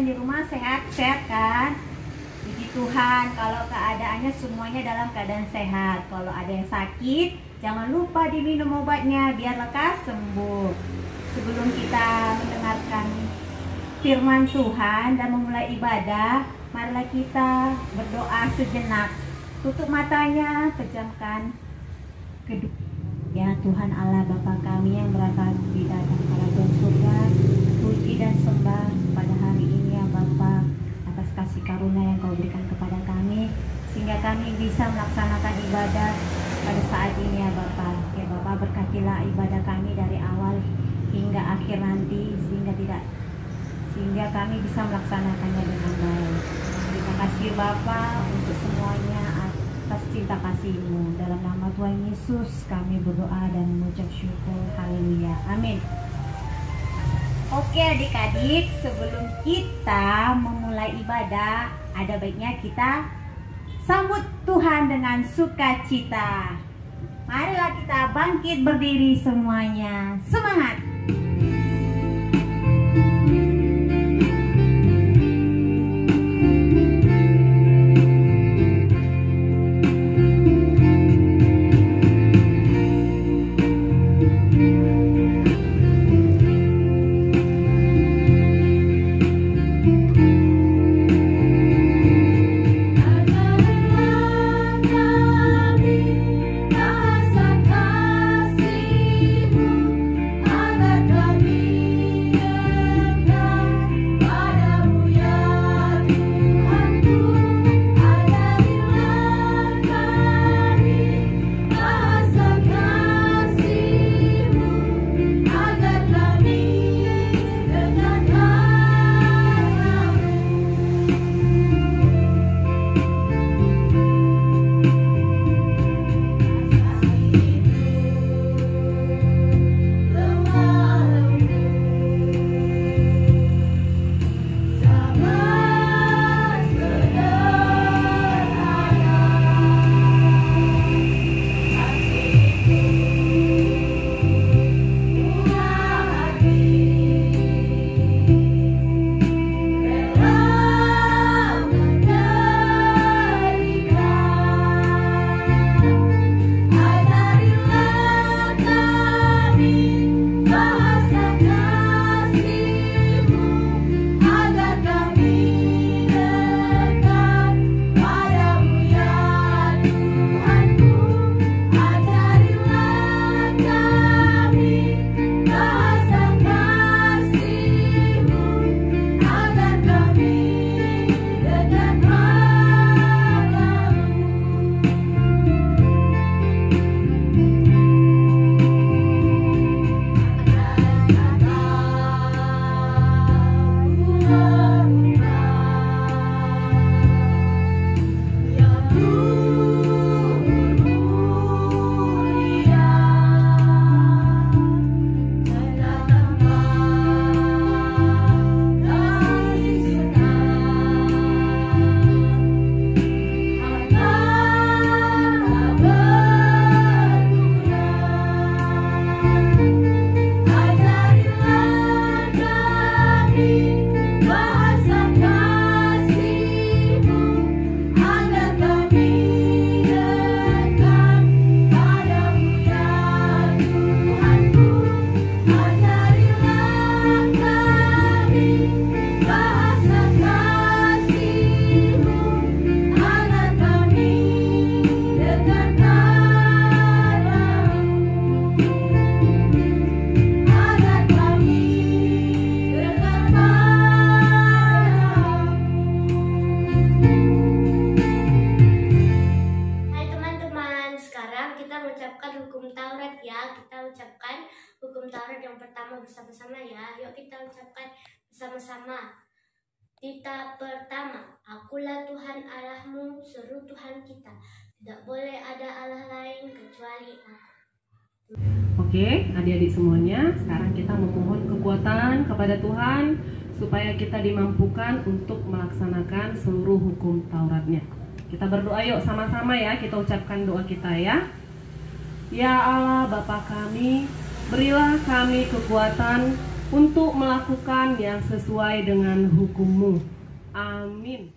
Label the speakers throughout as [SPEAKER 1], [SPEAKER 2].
[SPEAKER 1] di rumah sehat-sehat kan? Puji Tuhan kalau keadaannya semuanya dalam keadaan sehat. Kalau ada yang sakit, jangan lupa diminum obatnya biar lekas sembuh. Sebelum kita mendengarkan firman Tuhan dan memulai ibadah, marilah kita berdoa sejenak. Tutup matanya, pejamkan kedua. Ya Tuhan Allah Bapa kami yang berada di dalam kerajaan surga, puji dan sembah pada hari ini ya Bapa atas kasih karunia yang Kau berikan kepada kami sehingga kami bisa melaksanakan ibadah pada saat ini ya Bapa. Ya Bapa, berkatilah ibadah kami dari awal hingga akhir nanti sehingga kami bisa melaksanakannya dengan baik. Terima kasih Bapa untuk semuanya atas cinta kasih-Mu. Dalam nama Tuhan Yesus kami berdoa dan mengucap syukur. Haleluya. Amin. Oke adik-adik, sebelum kita memulai ibadah, ada baiknya kita sambut Tuhan dengan sukacita. Marilah kita bangkit berdiri semuanya. Semangat!
[SPEAKER 2] bersama-sama ya. Yuk kita ucapkan bersama-sama. Kita pertama, akulah Tuhan Allahmu, seru Tuhan kita. Tidak boleh ada Allah lain kecuali Aku.
[SPEAKER 3] Oke, adik-adik semuanya, sekarang kita memohon kekuatan kepada Tuhan supaya kita dimampukan untuk melaksanakan seluruh hukum Tauratnya. Kita berdoa yuk sama-sama ya, kita ucapkan doa kita ya. Ya Allah Bapa kami, berilah kami kekuatan untuk melakukan yang sesuai dengan hukum-Mu. Amin.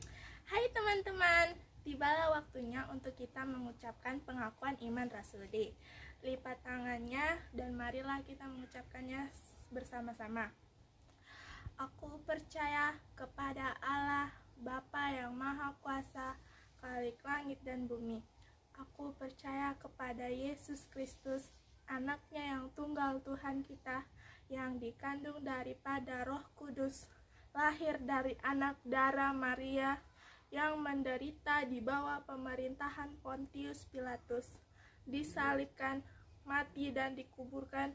[SPEAKER 4] Hai teman-teman, tibalah waktunya untuk kita mengucapkan pengakuan iman Rasuli. Lipat tangannya dan marilah kita mengucapkannya bersama-sama. Aku percaya kepada Allah, Bapa yang Maha Kuasa, Khalik langit dan bumi. Aku percaya kepada Yesus Kristus, anaknya yang tunggal Tuhan kita, yang dikandung daripada Roh Kudus, lahir dari anak darah Maria, yang menderita di bawah pemerintahan Pontius Pilatus, disalibkan, mati dan dikuburkan,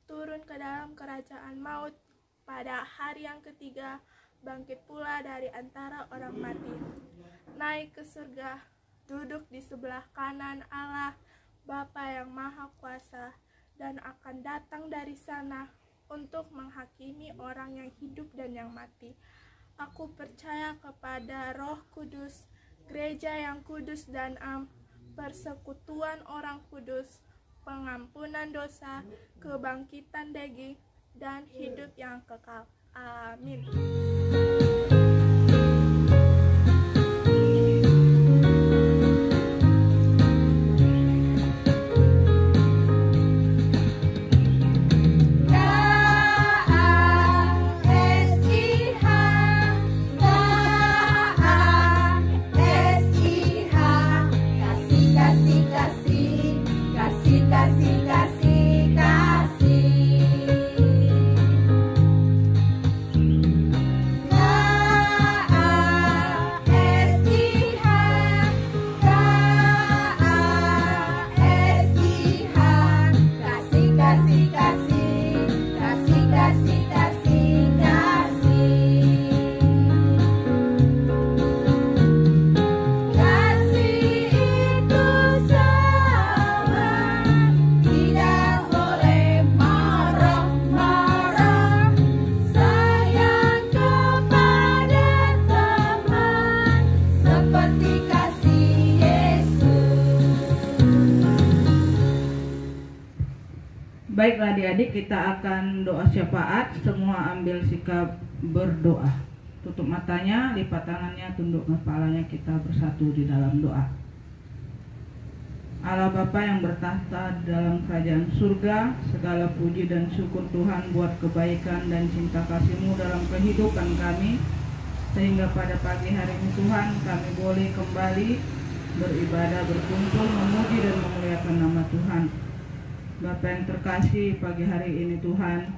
[SPEAKER 4] turun ke dalam kerajaan maut, pada hari yang ketiga bangkit pula dari antara orang mati, naik ke surga, duduk di sebelah kanan Allah Bapa yang Maha Kuasa, dan akan datang dari sana untuk menghakimi orang yang hidup dan yang mati. Aku percaya kepada Roh Kudus, gereja yang kudus dan am, persekutuan orang kudus, pengampunan dosa, kebangkitan daging, dan hidup yang kekal. Amin.
[SPEAKER 5] Baiklah adik-adik, kita akan doa syafaat. Semua ambil sikap berdoa. Tutup matanya, lipat tangannya, tunduk kepalanya, kita bersatu di dalam doa. Allah Bapa yang bertahta dalam kerajaan surga, segala puji dan syukur Tuhan buat kebaikan dan cinta kasih-Mu dalam kehidupan kami, sehingga pada pagi hari ini Tuhan kami boleh kembali beribadah, berkumpul, memuji dan memuliakan nama Tuhan. Bapa yang terkasih, pagi hari ini Tuhan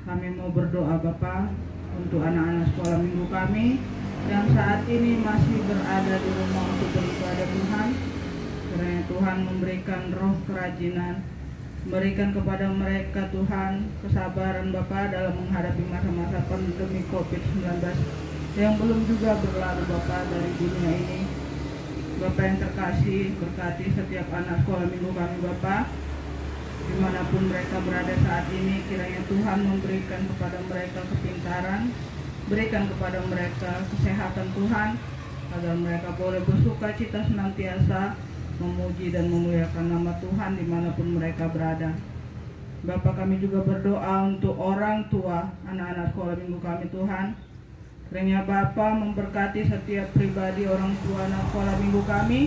[SPEAKER 5] kami mau berdoa Bapa untuk anak-anak sekolah minggu kami yang saat ini masih berada di rumah untuk beribadah Tuhan. Kiranya Tuhan memberikan roh kerajinan, berikan kepada mereka Tuhan kesabaran Bapa dalam menghadapi masa-masa pandemi COVID-19 yang belum juga berlalu Bapa dari dunia ini. Bapa yang terkasih, berkati setiap anak sekolah minggu kami Bapa, dimanapun mereka berada saat ini. Kiranya Tuhan memberikan kepada mereka kepintaran, berikan kepada mereka kesehatan Tuhan, agar mereka boleh bersuka cita senantiasa memuji dan memuliakan nama Tuhan dimanapun mereka berada. Bapa, kami juga berdoa untuk orang tua anak-anak sekolah minggu kami Tuhan. Kiranya Bapa memberkati setiap pribadi orang tua anak sekolah minggu kami,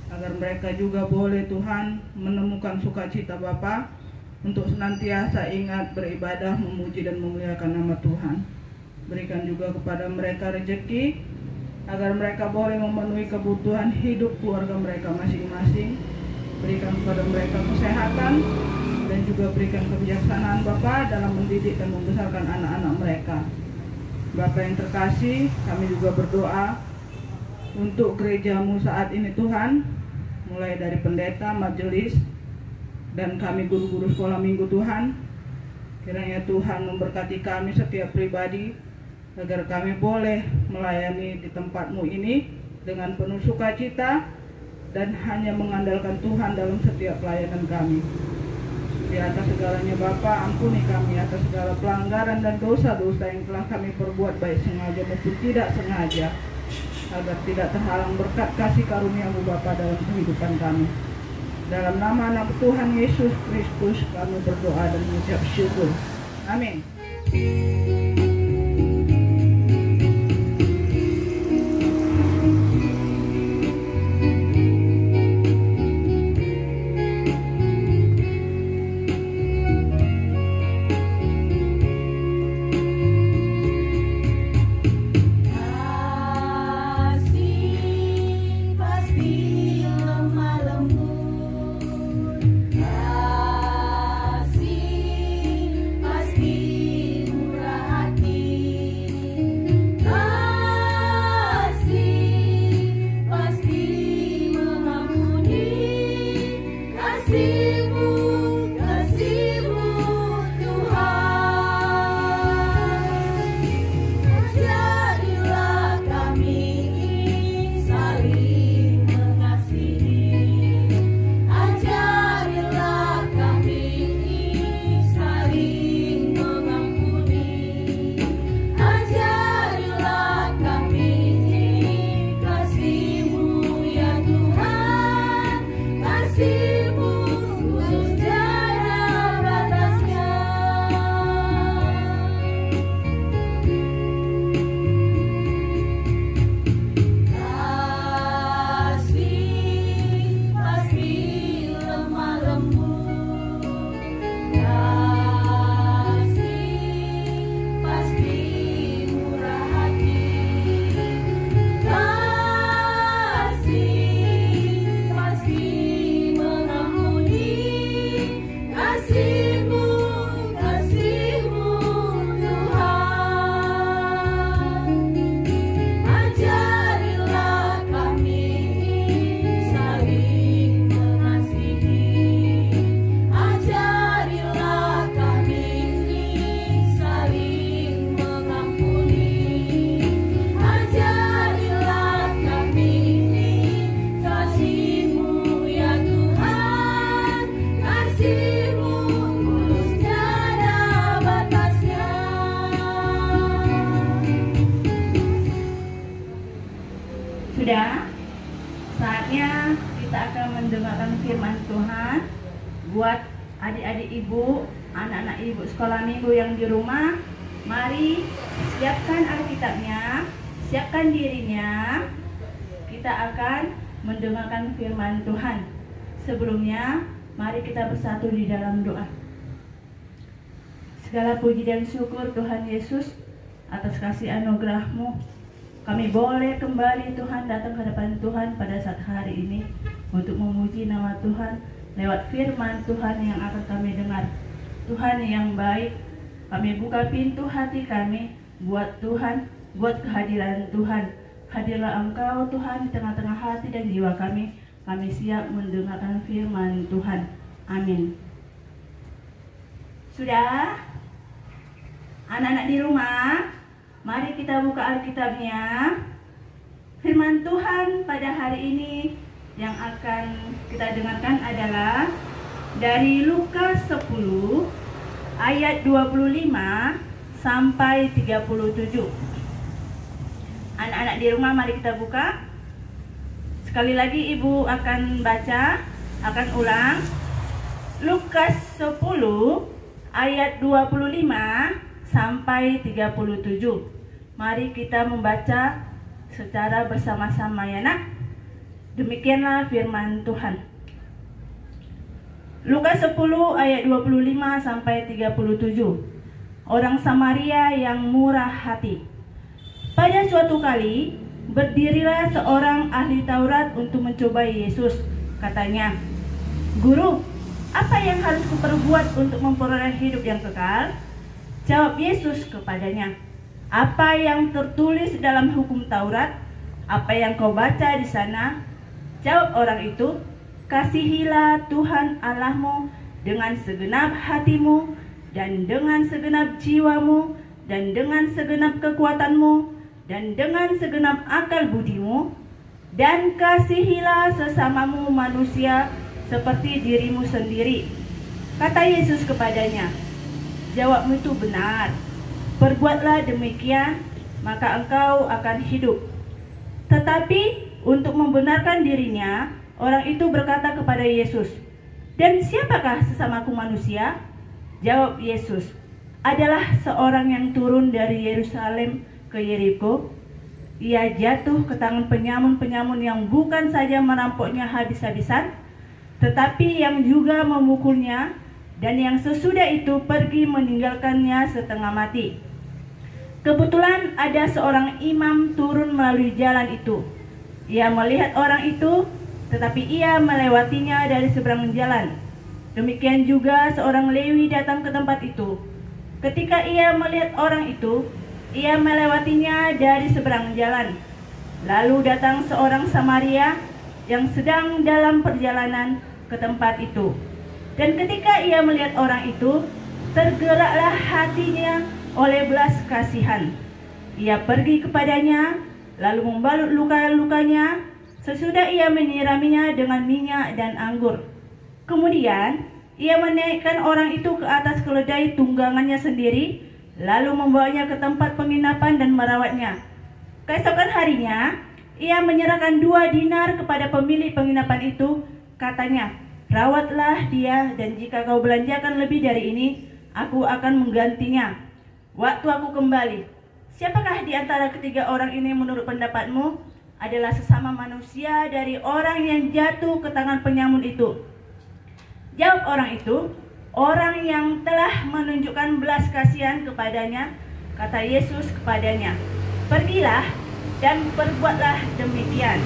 [SPEAKER 5] agar mereka juga boleh Tuhan menemukan sukacita Bapa untuk senantiasa ingat beribadah, memuji dan memuliakan nama Tuhan. Berikan juga kepada mereka rezeki, agar mereka boleh memenuhi kebutuhan hidup keluarga mereka masing-masing. Berikan kepada mereka kesehatan dan juga berikan kebijaksanaan Bapa dalam mendidik dan membesarkan anak-anak mereka. Bapa yang terkasih, kami juga berdoa untuk gereja-Mu saat ini Tuhan, mulai dari pendeta, majelis, dan kami guru-guru sekolah minggu Tuhan. Kiranya Tuhan memberkati kami setiap pribadi, agar kami boleh melayani di tempat-Mu ini dengan penuh sukacita dan hanya mengandalkan Tuhan dalam setiap pelayanan kami. Di atas segalanya Bapa, ampuni kami atas segala pelanggaran dan dosa-dosa yang telah kami perbuat baik sengaja maupun tidak sengaja, agar tidak terhalang berkat kasih karunia-Mu Bapa dalam kehidupan kami. Dalam nama anak Tuhan Yesus Kristus kami berdoa dan mengucap syukur. Amin.
[SPEAKER 1] Sudah saatnya kita akan mendengarkan firman Tuhan. Buat adik-adik ibu, anak-anak ibu sekolah minggu yang di rumah, mari siapkan Alkitabnya, siapkan dirinya. Kita akan mendengarkan firman Tuhan. Sebelumnya, mari kita bersatu di dalam doa. Segala puji dan syukur Tuhan Yesus atas kasih anugerah-Mu. Kami boleh kembali Tuhan datang ke hadapan Tuhan pada saat hari ini untuk memuji nama Tuhan lewat firman Tuhan yang akan kami dengar. Tuhan yang baik, kami buka pintu hati kami buat Tuhan, buat kehadiran Tuhan. Hadirlah Engkau Tuhan di tengah-tengah hati dan jiwa kami. Kami siap mendengarkan firman Tuhan. Amin. Sudah? Anak-anak di rumah, mari kita buka Alkitabnya. Firman Tuhan pada hari ini yang akan kita dengarkan adalah dari Lukas 10 ayat 25 sampai 37. Anak-anak di rumah, mari kita buka. Sekali lagi ibu akan baca, akan ulang. Lukas 10 ayat 25 sampai 37. Mari kita membaca secara bersama-sama ya nak. Demikianlah firman Tuhan. Lukas 10 ayat 25 sampai 37. Orang Samaria yang murah hati. Pada suatu kali, berdirilah seorang ahli Taurat untuk mencobai Yesus. Katanya, "Guru, apa yang harus kuperbuat untuk memperoleh hidup yang kekal?" Jawab Yesus kepadanya, "Apa yang tertulis dalam hukum Taurat? Apa yang kau baca di sana?" Jawab orang itu, "Kasihilah Tuhan Allahmu dengan segenap hatimu, dan dengan segenap jiwamu, dan dengan segenap kekuatanmu, dan dengan segenap akal budimu, dan kasihilah sesamamu manusia seperti dirimu sendiri." Kata Yesus kepadanya, "Jawabmu itu benar. Perbuatlah demikian, maka engkau akan hidup." Tetapi untuk membenarkan dirinya, orang itu berkata kepada Yesus, "Dan siapakah sesamaku manusia?" Jawab Yesus,
[SPEAKER 6] adalah seorang yang turun dari Yerusalem ke Yeriko. Ia jatuh ke tangan penyamun-penyamun yang bukan saja merampoknya habis-habisan, tetapi yang juga memukulnya, dan yang sesudah itu pergi meninggalkannya setengah mati. Kebetulan ada seorang imam turun melalui jalan itu. Ia melihat orang itu, tetapi ia melewatinya dari seberang jalan. Demikian juga seorang Lewi datang ke tempat itu. Ketika ia melihat orang itu, ia melewatinya dari seberang jalan. Lalu datang seorang Samaria yang sedang dalam perjalanan ke tempat itu. Dan ketika ia melihat orang itu, tergeraklah hatinya oleh belas kasihan. Ia pergi kepadanya, lalu membalut luka-lukanya. Sesudah ia menyiraminya dengan minyak dan anggur. Kemudian ia menaikkan orang itu ke atas keledai tunggangannya sendiri, lalu membawanya ke tempat penginapan dan merawatnya. Keesokan harinya, ia menyerahkan 2 dinar kepada pemilik penginapan itu. Katanya, rawatlah dia, dan jika kau belanjakan lebih dari ini, aku akan menggantinya waktu aku kembali. Siapakah di antara ketiga orang ini menurut pendapatmu adalah sesama manusia dari orang yang jatuh ke tangan penyamun itu? Jawab orang itu, orang yang telah menunjukkan belas kasihan kepadanya. Kata Yesus kepadanya, pergilah dan perbuatlah demikian.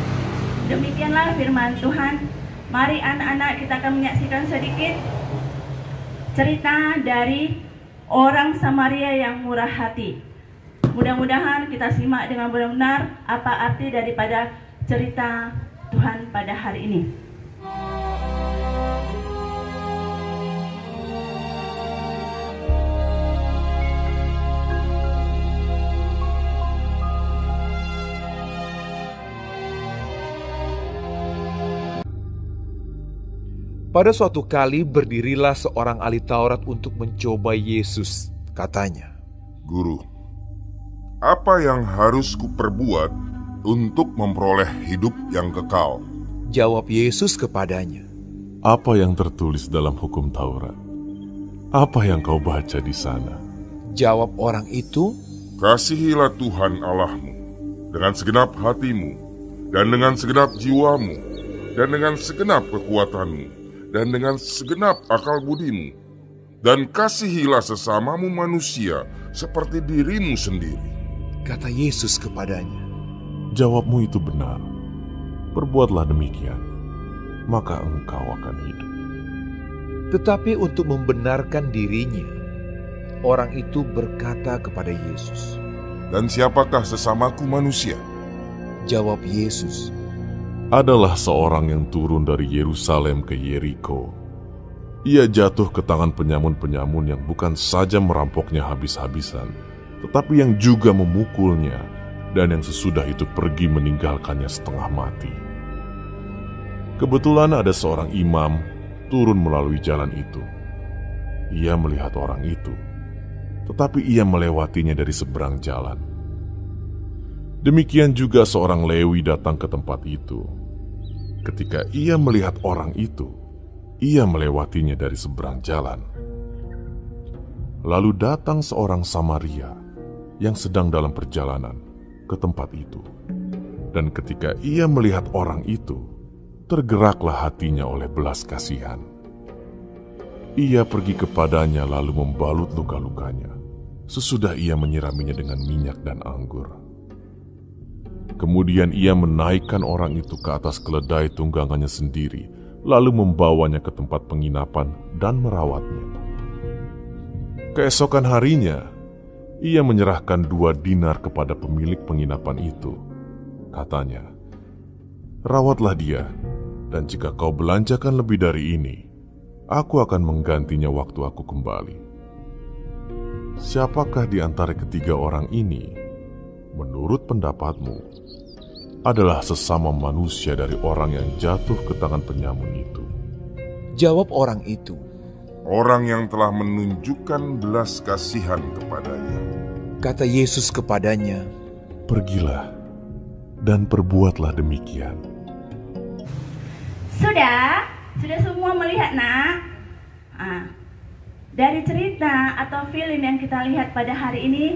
[SPEAKER 6] Demikianlah firman Tuhan. Mari anak-anak, kita akan menyaksikan sedikit cerita dari orang Samaria yang murah hati. Mudah-mudahan kita simak dengan benar-benar apa arti daripada cerita Tuhan pada hari ini.
[SPEAKER 7] Pada suatu kali berdirilah seorang ahli Taurat untuk mencoba Yesus. Katanya,
[SPEAKER 8] Guru, apa yang harus kuperbuat untuk memperoleh hidup yang kekal?
[SPEAKER 7] Jawab Yesus kepadanya,
[SPEAKER 9] apa yang tertulis dalam hukum Taurat? Apa yang kau baca di sana?
[SPEAKER 7] Jawab orang itu,
[SPEAKER 8] Kasihilah Tuhan Allahmu dengan segenap hatimu, dan dengan segenap jiwamu, dan dengan segenap kekuatanmu, dan dengan segenap akal budimu, dan kasihilah sesamamu manusia seperti dirimu sendiri.
[SPEAKER 7] Kata Yesus kepadanya,
[SPEAKER 9] jawabmu itu benar. Perbuatlah demikian, maka engkau akan hidup.
[SPEAKER 7] Tetapi untuk membenarkan dirinya, orang itu berkata kepada Yesus,
[SPEAKER 8] Dan siapakah sesamaku manusia?
[SPEAKER 7] Jawab Yesus,
[SPEAKER 9] adalah seorang yang turun dari Yerusalem ke Yeriko. Ia jatuh ke tangan penyamun-penyamun yang bukan saja merampoknya habis-habisan, tetapi yang juga memukulnya, dan yang sesudah itu pergi meninggalkannya setengah mati. Kebetulan ada seorang imam turun melalui jalan itu. Ia melihat orang itu, tetapi ia melewatinya dari seberang jalan. Demikian juga seorang Lewi datang ke tempat itu. Ketika ia melihat orang itu, ia melewatinya dari seberang jalan. Lalu datang seorang Samaria yang sedang dalam perjalanan ke tempat itu. Dan ketika ia melihat orang itu, tergeraklah hatinya oleh belas kasihan. Ia pergi kepadanya lalu membalut luka-lukanya. Sesudah ia menyiraminya dengan minyak dan anggur. Kemudian ia menaikkan orang itu ke atas keledai tunggangannya sendiri, lalu membawanya ke tempat penginapan dan merawatnya. Keesokan harinya, ia menyerahkan 2 dinar kepada pemilik penginapan itu. Katanya, rawatlah dia, dan jika kau belanjakan lebih dari ini, aku akan menggantinya waktu aku kembali. Siapakah di antara ketiga orang ini, menurut pendapatmu, adalah sesama manusia dari orang yang jatuh ke tangan penyamun itu?
[SPEAKER 7] Jawab orang itu,
[SPEAKER 8] orang yang telah menunjukkan belas kasihan kepadanya.
[SPEAKER 7] Kata Yesus kepadanya,
[SPEAKER 9] pergilah dan perbuatlah demikian.
[SPEAKER 6] Sudah semua melihat, nak? Dari cerita atau film yang kita lihat pada hari ini,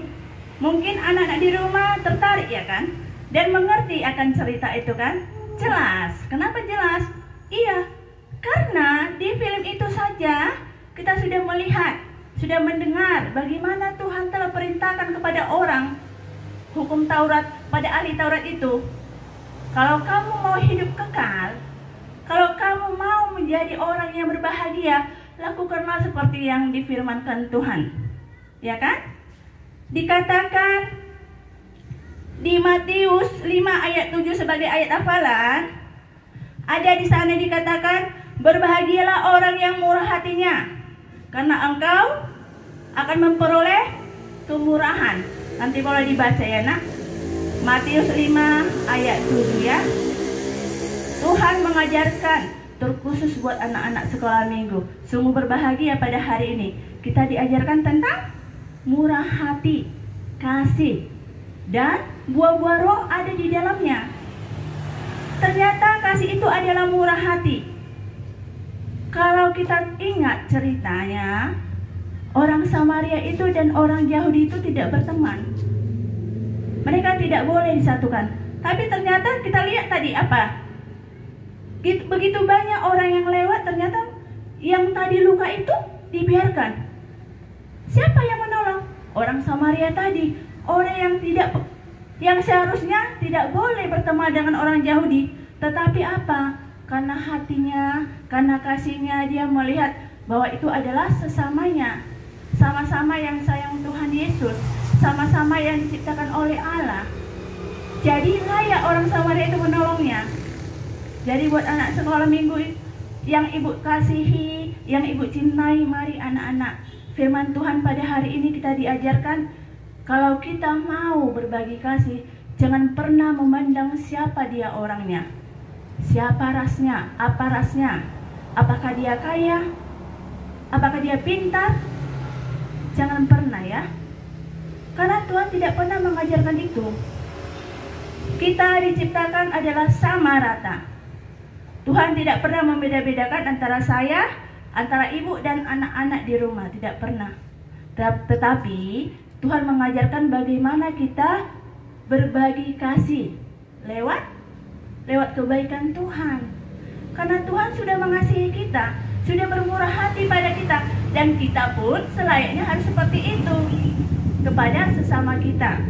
[SPEAKER 6] mungkin anak-anak di rumah tertarik ya kan? Dan mengerti akan cerita itu kan? Jelas. Kenapa jelas? Iya, karena di film itu saja kita sudah melihat, sudah mendengar bagaimana Tuhan telah perintahkan kepada orang hukum Taurat, pada ahli Taurat itu. Kalau kamu mau hidup kekal, kalau kamu mau menjadi orang yang berbahagia, lakukanlah seperti yang difirmankan Tuhan. Ya kan? Dikatakan di Matius 5 ayat 7 sebagai ayat hafalan, ada di sana dikatakan, berbahagialah orang yang murah hatinya, karena engkau akan memperoleh kemurahan. Nanti boleh dibaca ya nak, Matius 5 ayat 7 ya. Tuhan mengajarkan terkhusus buat anak-anak sekolah minggu. Sungguh berbahagia pada hari ini kita diajarkan tentang murah hati, kasih, dan buah-buah roh ada di dalamnya. Ternyata kasih itu adalah murah hati. Kalau kita ingat ceritanya, orang Samaria itu dan orang Yahudi itu tidak berteman. Mereka tidak boleh disatukan. Tapi ternyata kita lihat tadi apa? Begitu banyak orang yang lewat, ternyata yang tadi luka itu dibiarkan. Siapa yang menolong? Orang Samaria tadi. Orang yang seharusnya tidak boleh berteman dengan orang Yahudi. Tetapi apa? Karena hatinya, karena kasihnya, dia melihat bahwa itu adalah sesamanya. Sama-sama yang sayang Tuhan Yesus, sama-sama yang diciptakan oleh Allah. Jadi layak orang Samaria itu menolongnya. Jadi buat anak sekolah minggu yang ibu kasihi, yang ibu cintai, mari anak-anak, firman Tuhan pada hari ini kita diajarkan, kalau kita mau berbagi kasih, jangan pernah memandang siapa dia orangnya, siapa rasnya, apakah dia kaya, apakah dia pintar. Jangan pernah ya, karena Tuhan tidak pernah mengajarkan itu. Kita diciptakan adalah sama rata. Tuhan tidak pernah membeda-bedakan antara saya, antara ibu dan anak-anak di rumah, tidak pernah. Tetapi Tuhan mengajarkan bagaimana kita berbagi kasih lewat kebaikan Tuhan. Karena Tuhan sudah mengasihi kita, sudah bermurah hati pada kita, dan kita pun selayaknya harus seperti itu kepada sesama kita.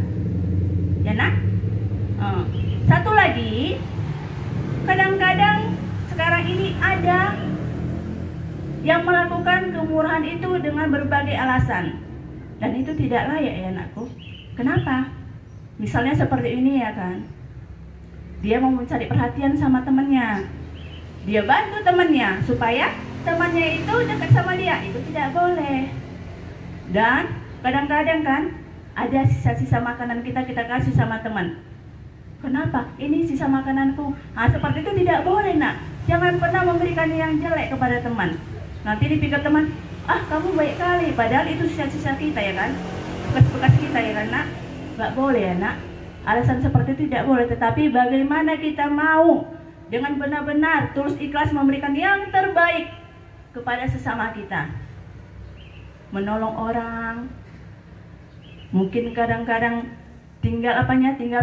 [SPEAKER 6] Ya nak? Satu lagi, kadang-kadang sekarang ini ada yang melakukan kemurahan itu dengan berbagai alasan, dan itu tidak layak ya anakku. Kenapa? Misalnya seperti ini ya kan, dia mau mencari perhatian sama temannya, dia bantu temannya supaya temannya itu dekat sama dia, itu tidak boleh. Dan kadang-kadang kan ada sisa-sisa makanan kita kasih sama teman. Kenapa? Ini sisa makananku. Seperti itu tidak boleh nak. Jangan pernah memberikan yang jelek kepada teman. Nanti dipikir teman, kamu baik kali, padahal itu sisa-sisa kita ya kan, bekas-bekas kita ya kan nak. Gak boleh ya nak. Alasan seperti itu tidak boleh. Tetapi bagaimana kita mau dengan benar-benar tulus ikhlas memberikan yang terbaik kepada sesama kita, menolong orang. Mungkin kadang-kadang tinggal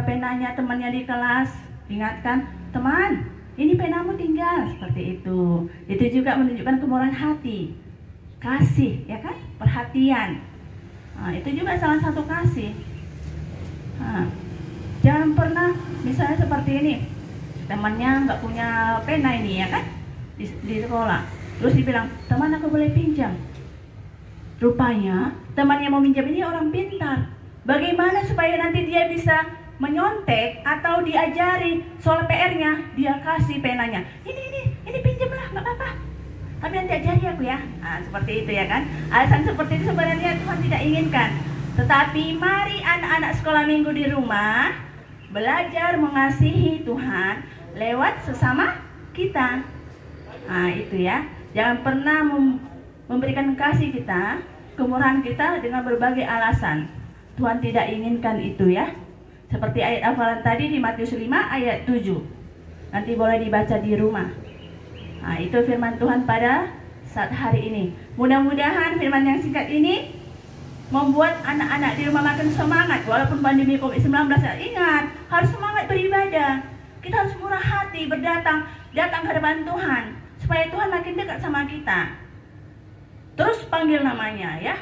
[SPEAKER 6] penanya temannya di kelas, ingatkan, teman, ini penamu tinggal, seperti itu. Itu juga menunjukkan kemurahan hati, kasih, ya kan, perhatian. Itu juga salah satu kasih. Jangan pernah misalnya seperti ini, temannya nggak punya pena ini ya kan, di sekolah, terus dibilang, teman aku boleh pinjam. Rupanya teman yang mau pinjam ini orang pintar. Bagaimana supaya nanti dia bisa menyontek atau diajari soal PR-nya, dia kasih penanya. Ini pinjamlah, nggak apa-apa. Tapi nanti ajari aku ya. Seperti itu ya kan. Alasan seperti itu sebenarnya Tuhan tidak inginkan. Tetapi mari anak-anak sekolah minggu di rumah belajar mengasihi Tuhan lewat sesama kita. Itu ya. Jangan pernah memberikan kasih kita, kemurahan kita dengan berbagai alasan. Tuhan tidak inginkan itu ya. Seperti ayat hafalan tadi di Matius 5 ayat 7. Nanti boleh dibaca di rumah. Itu firman Tuhan pada saat hari ini. Mudah-mudahan firman yang singkat ini membuat anak-anak di rumah makin semangat walaupun pandemi COVID-19. Ingat, harus semangat beribadah. Kita harus murah hati datang ke hadapan Tuhan supaya Tuhan makin dekat sama kita. Terus panggil namanya ya,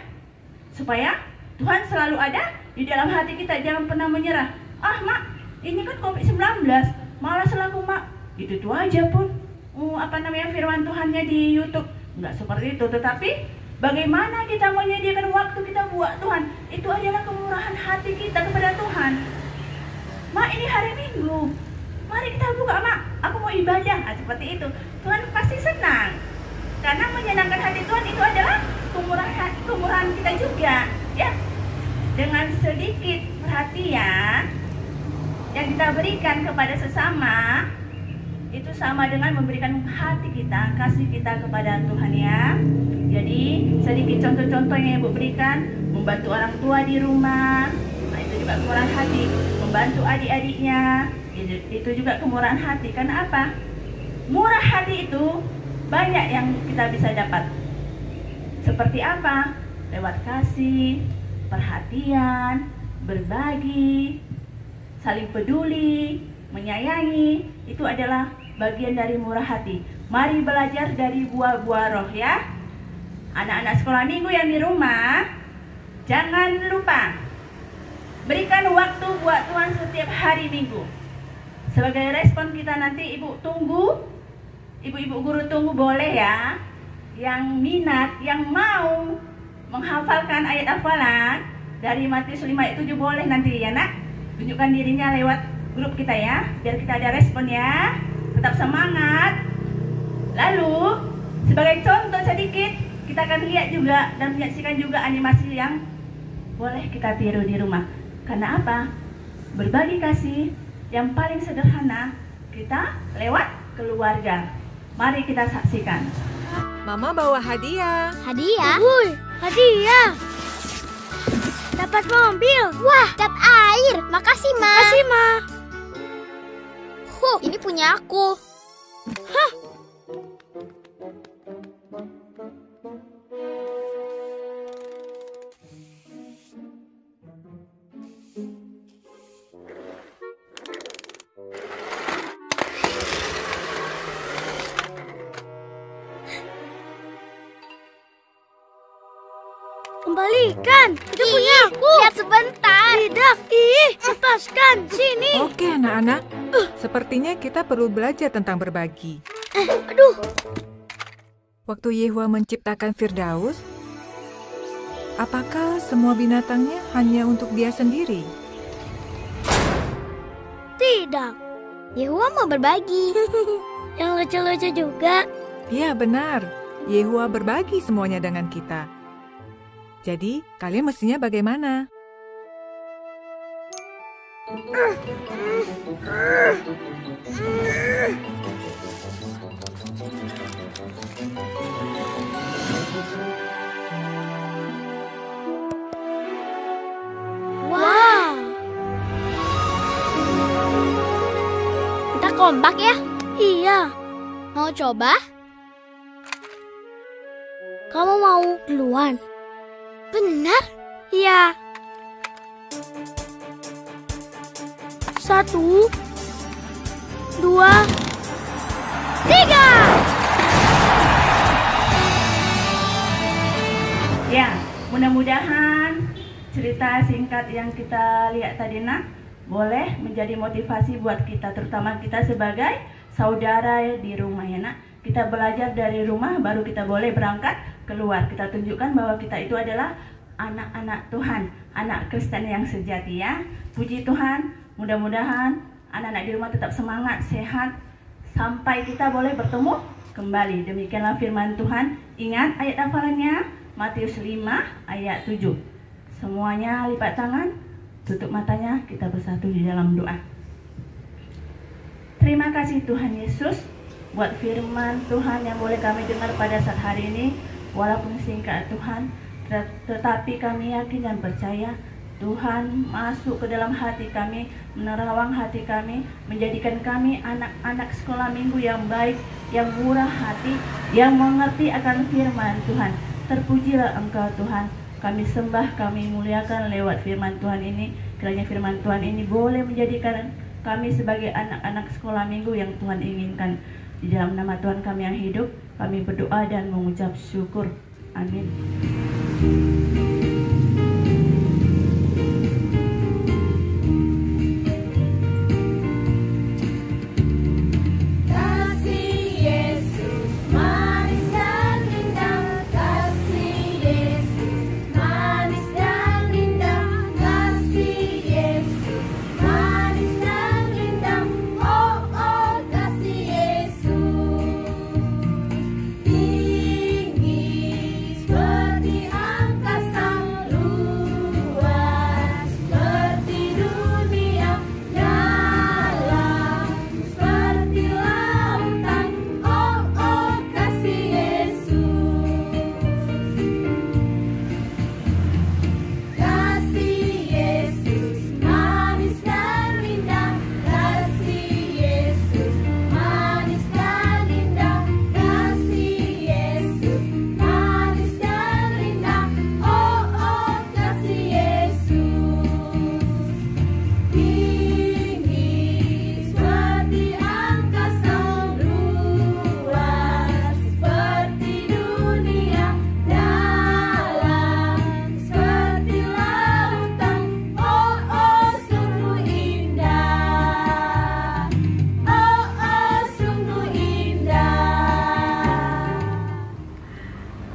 [SPEAKER 6] supaya Tuhan selalu ada di dalam hati kita. Jangan pernah menyerah. Ah mak, ini kan COVID-19, malah selaku mak itu aja pun firman Tuhannya di YouTube. Enggak seperti itu, tetapi bagaimana kita menyediakan waktu kita buat Tuhan, itu adalah kemurahan hati kita kepada Tuhan. Mak, ini hari Minggu, mari kita buka mak, aku mau ibadah. Seperti itu, Tuhan pasti senang. Karena menyenangkan hati Tuhan itu adalah kemurahan kita juga, ya. Dengan sedikit perhatian yang kita berikan kepada sesama, itu sama dengan memberikan hati kita, kasih kita kepada Tuhan ya. Jadi sedikit contoh-contoh yang Ibu berikan, membantu orang tua di rumah, nah itu juga kemurahan hati. Membantu adik-adiknya, itu juga kemurahan hati. Karena apa? Murah hati itu banyak yang kita bisa dapat. Seperti apa? Lewat kasih, perhatian, berbagi, saling peduli, menyayangi. Itu adalah bagian dari murah hati. Mari belajar dari buah-buah roh ya. Anak-anak sekolah minggu yang di rumah, jangan lupa berikan waktu buat Tuhan setiap hari Minggu. Sebagai respon kita nanti ibu guru tunggu boleh ya, yang minat, yang mau menghafalkan ayat hafalan dari Matius 5 ayat 7 boleh nanti ya nak, tunjukkan dirinya lewat grup kita ya, biar kita ada respon ya, tetap semangat. Lalu sebagai contoh sedikit, kita akan lihat juga dan menyaksikan juga animasi yang boleh kita tiru di rumah. Karena apa? Berbagi kasih yang paling sederhana kita lewat keluarga. Mari kita saksikan.
[SPEAKER 10] Mama bawa hadiah.
[SPEAKER 2] Hadiah? Wuih, hadiah. Dapat mobil. Wah, tap air. Makasih, Ma. Makasih, Ma. Ini punya aku. Hah? Kembalikan, itu punya aku. Lihat sebentar. Tidak, lepaskan, sini.
[SPEAKER 10] Oke anak-anak, sepertinya kita perlu belajar tentang berbagi.
[SPEAKER 2] Aduh.
[SPEAKER 10] Waktu Yehuwa menciptakan Firdaus, apakah semua binatangnya hanya untuk dia sendiri?
[SPEAKER 2] Tidak. Yehuwa mau berbagi. Yang lucu-lucu juga.
[SPEAKER 10] Ya benar, Yehuwa berbagi semuanya dengan kita. Jadi, kalian mestinya bagaimana?
[SPEAKER 2] Wow. Kita kompak ya? Iya. Mau coba? Kamu mau duluan? Benar? Iya. 1, 2, 3.
[SPEAKER 6] Ya, mudah-mudahan cerita singkat yang kita lihat tadi nak boleh menjadi motivasi buat kita, terutama kita sebagai saudara di rumah ya nak. Kita belajar dari rumah, baru kita boleh berangkat keluar. Kita tunjukkan bahwa kita itu adalah anak-anak Tuhan, anak Kristen yang sejati ya. Puji Tuhan, mudah-mudahan anak-anak di rumah tetap semangat, sehat, sampai kita boleh bertemu kembali. Demikianlah firman Tuhan. Ingat ayat hafalannya, Matius 5 ayat 7. Semuanya lipat tangan, tutup matanya, kita bersatu di dalam doa. Terima kasih Tuhan Yesus buat firman Tuhan yang boleh kami dengar pada saat hari ini. Walaupun singkat Tuhan, tetapi kami yakin dan percaya Tuhan masuk ke dalam hati kami, menerawang hati kami, menjadikan kami anak-anak sekolah minggu yang baik, yang murah hati, yang mengerti akan firman Tuhan. Terpujilah Engkau Tuhan. Kami sembah, kami muliakan lewat firman Tuhan ini. Kiranya firman Tuhan ini boleh menjadikan kami sebagai anak-anak sekolah minggu yang Tuhan inginkan. Di dalam nama Tuhan kami yang hidup, kami berdoa dan mengucap syukur. Amin.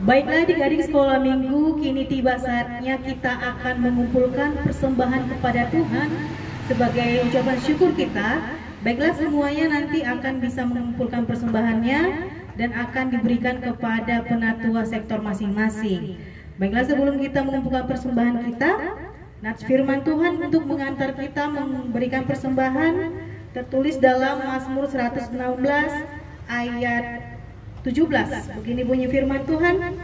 [SPEAKER 11] Baiklah adik-adik sekolah minggu, kini tiba saatnya kita akan mengumpulkan persembahan kepada Tuhan sebagai ucapan syukur kita. Baiklah semuanya nanti akan bisa mengumpulkan persembahannya dan akan diberikan kepada penatua sektor masing-masing. Baiklah sebelum kita mengumpulkan persembahan kita, nats firman Tuhan untuk mengantar kita memberikan persembahan tertulis dalam Mazmur 116 ayat 17. Begini bunyi firman Tuhan,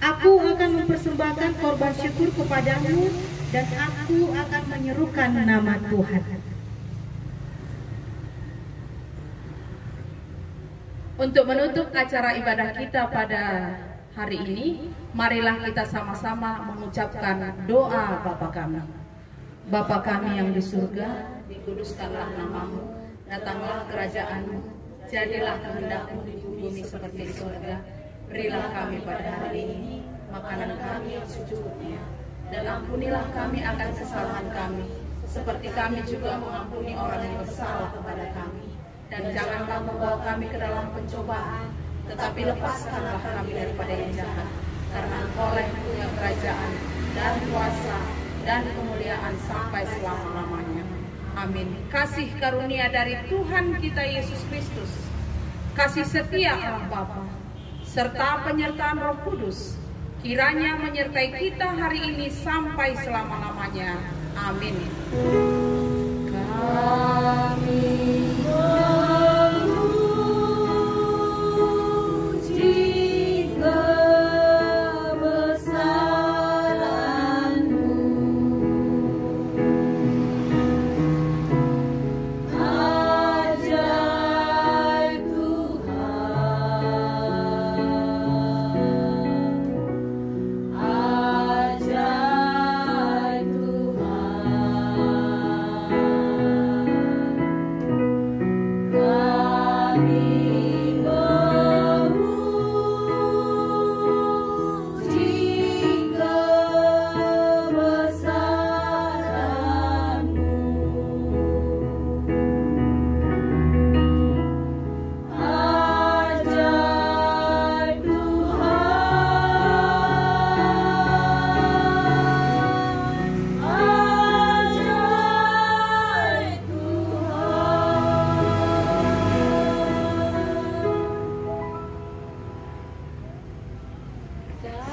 [SPEAKER 11] aku akan mempersembahkan korban syukur kepadamu dan aku akan menyerukan nama Tuhan.
[SPEAKER 12] Untuk menutup acara ibadah kita pada hari ini, marilah kita sama-sama mengucapkan doa Bapa kami. Bapa kami yang di surga, dikuduskanlah namamu, datanglah kerajaanmu, jadilah kehendakmu di bumi seperti di surga. Berilah kami pada hari ini makanan kami yang secukupnya, dan ampunilah kami akan kesalahan kami, seperti kami juga mengampuni orang yang bersalah kepada kami. Dan janganlah membawa kami ke dalam pencobaan, tetapi lepaskanlah kami daripada yang jahat. Karena Engkau yang punya kerajaan dan kuasa dan kemuliaan sampai selama-lamanya. Amin. Kasih karunia dari Tuhan kita Yesus Kristus, kasih setia Allah Bapa, serta penyertaan Roh Kudus, kiranya menyertai kita hari ini sampai selama-lamanya. Amin. Kami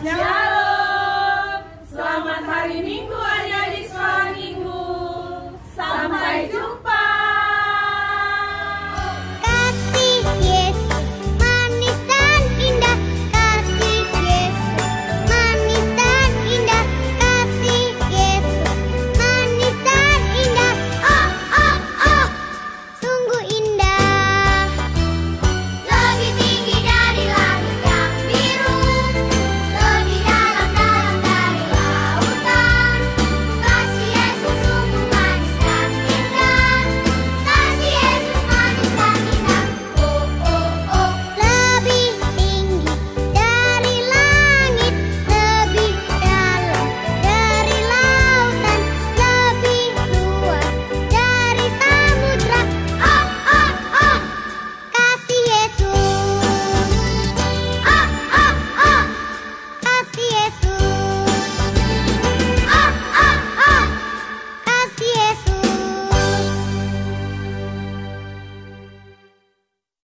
[SPEAKER 13] Shalom.